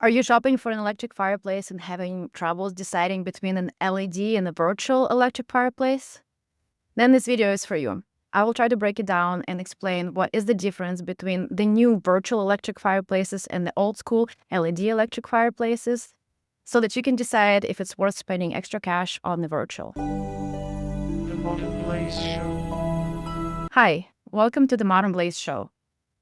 Are you shopping for an electric fireplace and having troubles deciding between an LED and a virtual electric fireplace? Then this video is for you. I will try to break it down and explain what is the difference between the new virtual electric fireplaces and the old school LED electric fireplaces so that you can decide if it's worth spending extra cash on the virtual. The Modern Blaze Show. Hi, welcome to the Modern Blaze Show.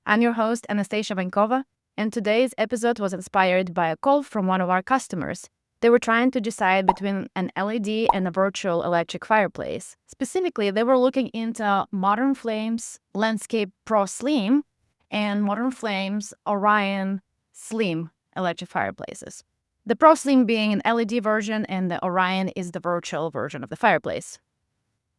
I'm your host, Anastasia Vankova, and today's episode was inspired by a call from one of our customers. They were trying to decide between an LED and a virtual electric fireplace. Specifically, they were looking into Modern Flames Landscape Pro Slim and Modern Flames Orion Slim electric fireplaces. The Pro Slim being an LED version and the Orion is the virtual version of the fireplace.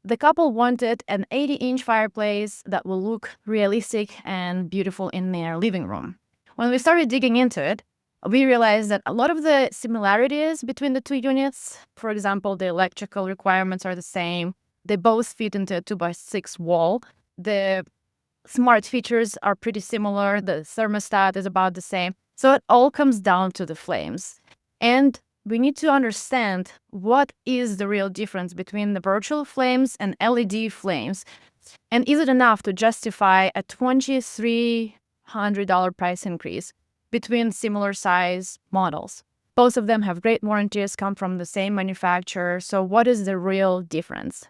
The couple wanted an 80-inch fireplace that will look realistic and beautiful in their living room. When we started digging into it, we realized that a lot of the similarities between the two units, for example, the electrical requirements are the same. They both fit into a 2x6 wall. The smart features are pretty similar. The thermostat is about the same. So it all comes down to the flames. And we need to understand what is the real difference between the virtual flames and LED flames. And is it enough to justify a $2,300 price increase between similar size models? Both of them have great warranties, come from the same manufacturer. So what is the real difference?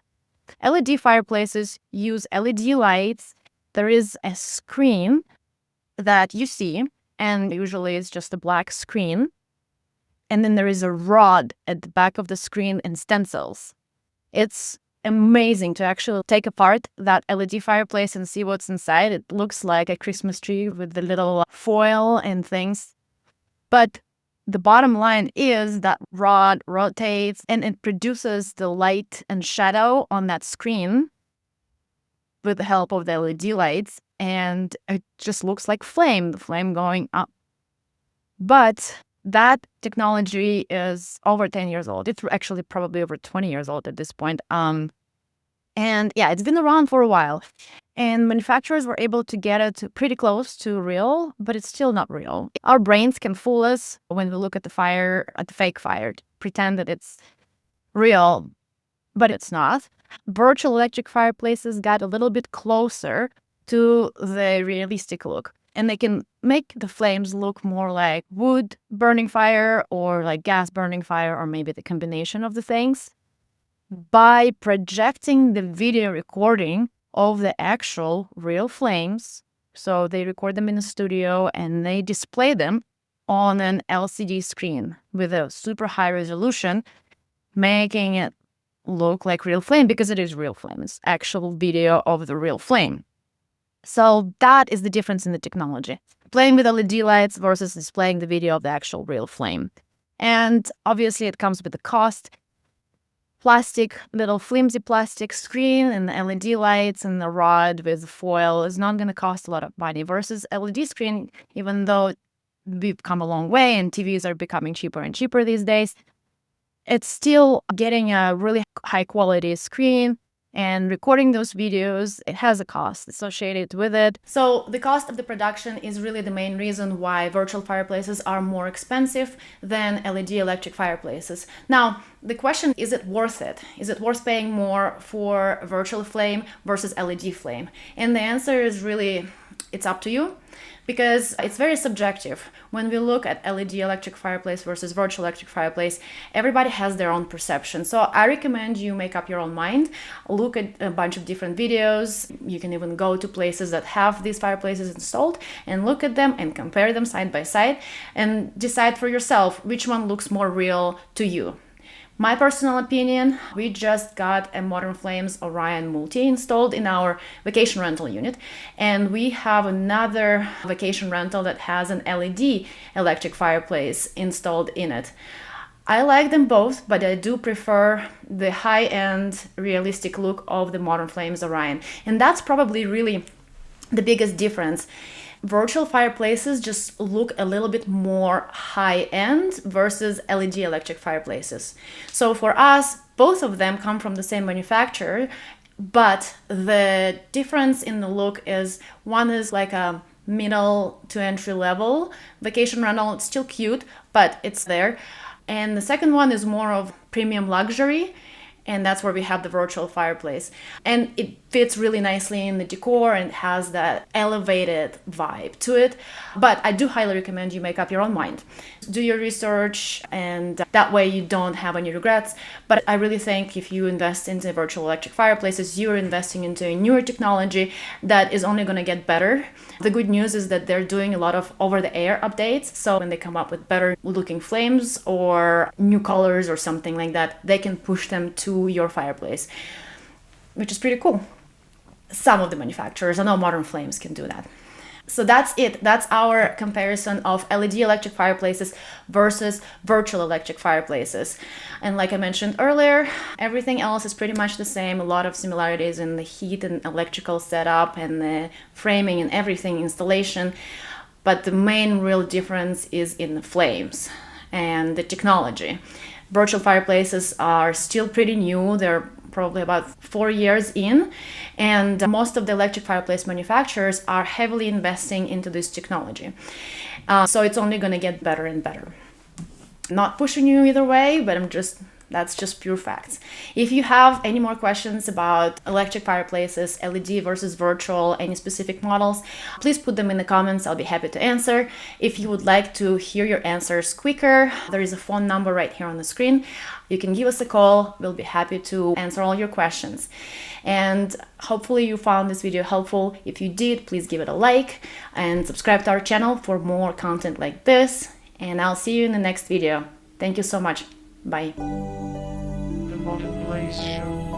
LED fireplaces use LED lights. There is a screen that you see, and usually it's just a black screen. And then there is a rod at the back of the screen and stencils. It's amazing to actually take apart that LED fireplace and see what's inside. It looks like a Christmas tree with the little foil and things. But the bottom line is that rod rotates and it produces the light and shadow on that screen with the help of the LED lights. And it just looks like the flame going up. But that technology is over 10 years old. It's actually probably over 20 years old at this point. And yeah, it's been around for a while. And manufacturers were able to get it pretty close to real, but it's still not real. Our brains can fool us when we look at the fake fire, to pretend that it's real, but it's not. Virtual electric fireplaces got a little bit closer to the realistic look. And they can make the flames look more like wood burning fire or like gas burning fire, or maybe the combination of the things, by projecting the video recording of the actual real flames. So they record them in a studio and they display them on an LCD screen with a super high resolution, making it look like real flame because it is real flame. It's actual video of the real flame. So that is the difference in the technology. Playing with LED lights versus displaying the video of the actual real flame. And obviously it comes with the cost. Little flimsy plastic screen and the LED lights and the rod with foil is not going to cost a lot of money versus LED screen, even though we've come a long way and TVs are becoming cheaper and cheaper these days. It's still getting a really high quality screen. And recording those videos, it has a cost associated with it. So the cost of the production is really the main reason why virtual fireplaces are more expensive than LED electric fireplaces. Now, the question, is it worth it? Is it worth paying more for virtual flame versus LED flame? And the answer is really, it's up to you. Because it's very subjective. When we look at LED electric fireplace versus virtual electric fireplace, everybody has their own perception. So I recommend you make up your own mind, look at a bunch of different videos. You can even go to places that have these fireplaces installed and look at them and compare them side by side and decide for yourself which one looks more real to you. My personal opinion, we just got a Modern Flames Orion Multi installed in our vacation rental unit, and we have another vacation rental that has an LED electric fireplace installed in it. I like them both, but I do prefer the high-end realistic look of the Modern Flames Orion, and that's probably really the biggest difference. Virtual fireplaces just look a little bit more high-end versus LED electric fireplaces. So for us, both of them come from the same manufacturer, but the difference in the look is one is like a middle to entry level vacation rental. It's still cute, but it's there. And the second one is more of premium luxury. And that's where we have the virtual fireplace. And it fits really nicely in the decor and has that elevated vibe to it. But I do highly recommend you make up your own mind. Do your research, and that way you don't have any regrets. But I really think if you invest into virtual electric fireplaces, you're investing into a newer technology that is only going to get better. The good news is that they're doing a lot of over-the-air updates. So when they come up with better looking flames or new colors or something like that, they can push them to your fireplace, which is pretty cool. Some of the manufacturers, I know Modern Flames can do that. So that's it. That's our comparison of LED electric fireplaces versus virtual electric fireplaces. And like I mentioned earlier, everything else is pretty much the same. A lot of similarities in the heat and electrical setup and the framing and everything, installation. But the main real difference is in the flames and the technology. Virtual fireplaces are still pretty new. They're probably about 4 years in, and most of the electric fireplace manufacturers are heavily investing into this technology. So it's only going to get better and better. Not pushing you either way, but that's just pure facts. If you have any more questions about electric fireplaces, LED versus virtual, any specific models, please put them in the comments. I'll be happy to answer. If you would like to hear your answers quicker, there is a phone number right here on the screen. You can give us a call. We'll be happy to answer all your questions. And hopefully you found this video helpful. If you did, please give it a like and subscribe to our channel for more content like this. And I'll see you in the next video. Thank you so much. Bye. The Fireplace Show.